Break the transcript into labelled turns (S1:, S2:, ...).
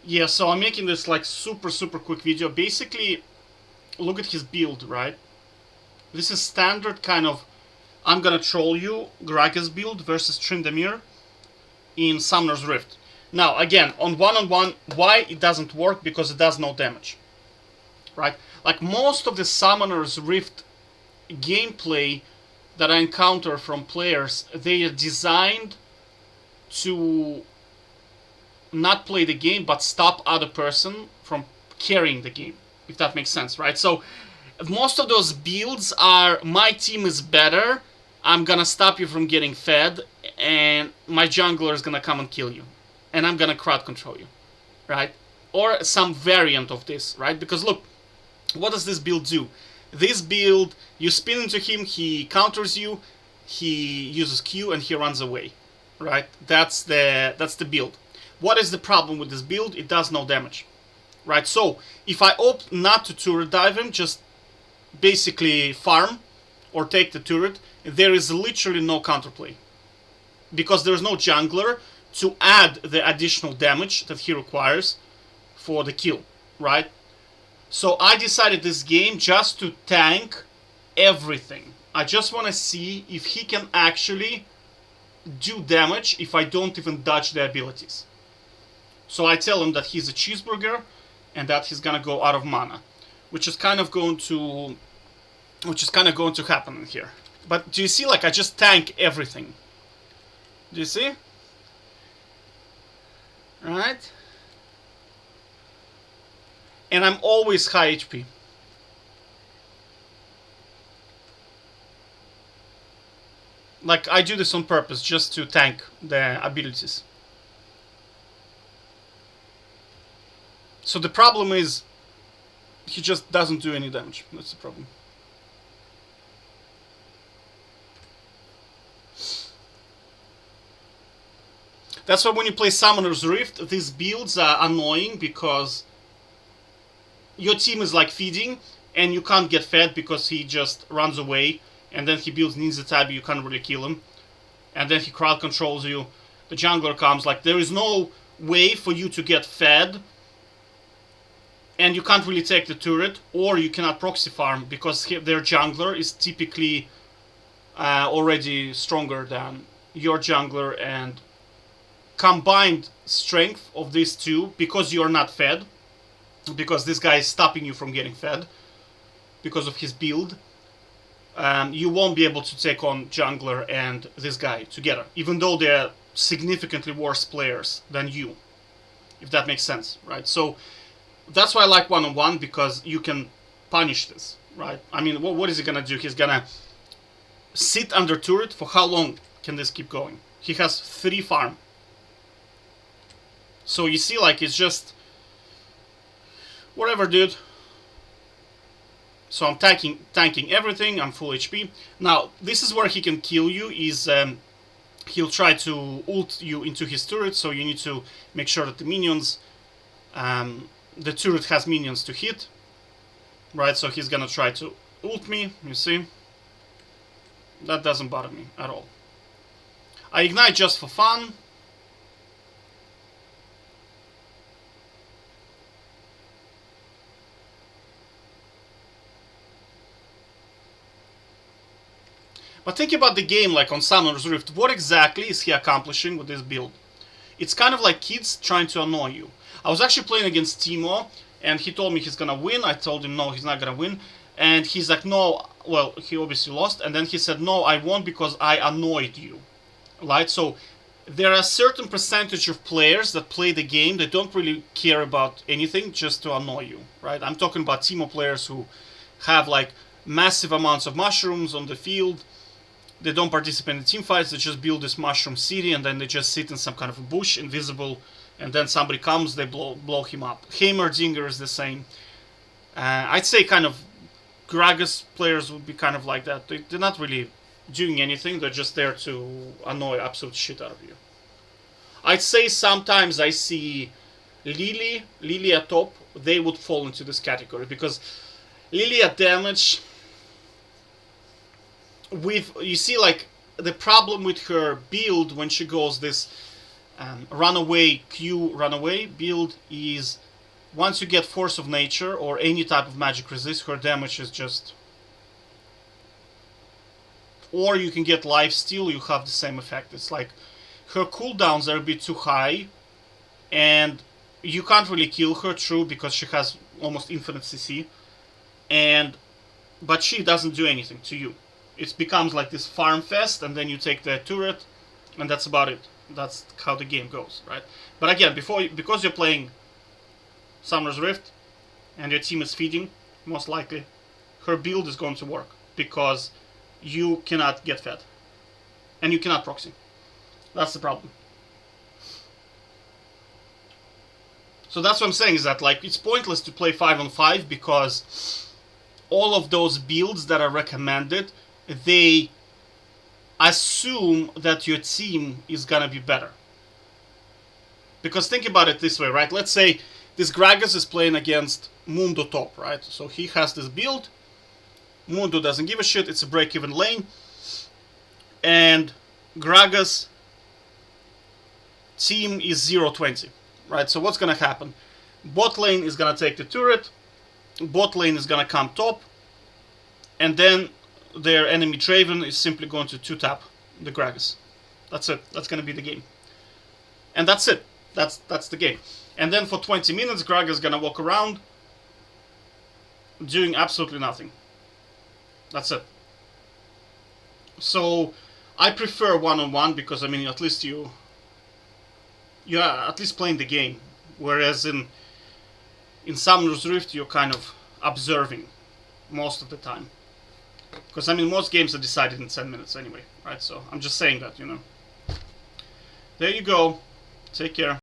S1: Yeah, so I'm making this like super quick video. Basically, look at his build, right? This is standard kind of I'm gonna troll you Gragas build versus Tryndamere in Summoner's Rift. Now, again, on one, why it doesn't work? Because it does no damage, right? Like most of the Summoner's Rift gameplay that I encounter from players, they are designed to not play the game but stop other person from carrying the game, if that makes sense, right? So most of those builds are my team is better, I'm gonna stop you from getting fed, and my jungler is gonna come and kill you, and I'm gonna crowd control you, right? Or some variant of this, right? Because look, what does this build do? This build, you spin into him, he counters you, he uses Q, and he runs away, right? That's the build. What is the problem with this build? It does no damage, right? So if I opt not to turret dive him, just basically farm or take the turret, there is literally no counterplay because there's no jungler to add the additional damage that he requires for the kill, right? So I decided this game just to tank everything. I just want to see if he can actually do damage if I don't even dodge the abilities. So I tell him that he's a cheeseburger and that he's gonna go out of mana, which is kind of going to happen in here. But do you see, like, I just tank everything? Do you see? Right? And I'm always high HP. Like, I do this on purpose, just to tank the abilities. So the problem is, he just doesn't do any damage. That's the problem. That's why when you play Summoner's Rift, these builds are annoying because your team is like feeding and you can't get fed because he just runs away and then he builds Ninja Tabi, you can't really kill him. And then he crowd controls you. The jungler comes, like there is no way for you to get fed and you can't really take the turret, or you cannot proxy farm because their jungler is typically already stronger than your jungler, and combined strength of these two, because you're not fed, because this guy is stopping you from getting fed because of his build, you won't be able to take on jungler and this guy together, even though they're significantly worse players than you, if that makes sense, right? So that's why I like one-on-one, because you can punish this, right? I mean, what is he gonna do? He's gonna sit under turret. For how long can this keep going? He has 3 farm. So you see, like, it's just whatever, dude. So I'm tanking everything. I'm full HP. Now, this is where he can kill you, is he'll try to ult you into his turret, so you need to make sure that the minions... the turret has minions to hit, right? So he's gonna try to ult me, you see? That doesn't bother me at all. I ignite just for fun. But think about the game, like on Summoner's Rift. What exactly is he accomplishing with this build? It's kind of like kids trying to annoy you. I was actually playing against Timo, and he told me he's gonna win. I told him no, he's not gonna win. And he's like, no, well, he obviously lost. And then he said, no, I won because I annoyed you. Right? So there are a certain percentage of players that play the game that don't really care about anything, just to annoy you. Right? I'm talking about Timo players who have like massive amounts of mushrooms on the field. They don't participate in team fights, they just build this mushroom city, and then they just sit in some kind of a bush, invisible, and then somebody comes, they blow him up. Heimerdinger is the same. I'd say kind of Gragas players would be kind of like that. They're not really doing anything, they're just there to annoy absolute shit out of you. I'd say sometimes I see Lily at top, they would fall into this category, because Lily at damage... you see, like, the problem with her build when she goes this runaway Q runaway build is once you get Force of Nature or any type of magic resist, her damage is just... Or you can get Lifesteal, you have the same effect. It's like her cooldowns are a bit too high, and you can't really kill her, true, because she has almost infinite CC, but she doesn't do anything to you. It becomes like this farm fest, and then you take the turret, and that's about it. That's how the game goes, right? But again, because you're playing Summoner's Rift, and your team is feeding, most likely, her build is going to work, because you cannot get fed. And you cannot proxy. That's the problem. So that's what I'm saying, is that like it's pointless to play 5-on-5, because all of those builds that are recommended, they assume that your team is gonna be better. Because think about it this way, right? Let's say this Gragas is playing against Mundo top, right? So he has this build. Mundo doesn't give a shit. It's a break-even lane. And Gragas' team is 0-20, right? So what's gonna happen? Bot lane is gonna take the turret. Bot lane is gonna come top. And then their enemy Draven is simply going to 2-tap the Gragas. That's it. That's gonna be the game. And that's it. That's the game. And then for 20 minutes, Gragas is gonna walk around doing absolutely nothing. That's it. So I prefer 1-on-1, because I mean at least you're at least playing the game. Whereas in Summoner's Rift you're kind of observing most of the time. Because I mean most games are decided in 10 minutes anyway, right? So I'm just saying that, you know. There you go. Take care.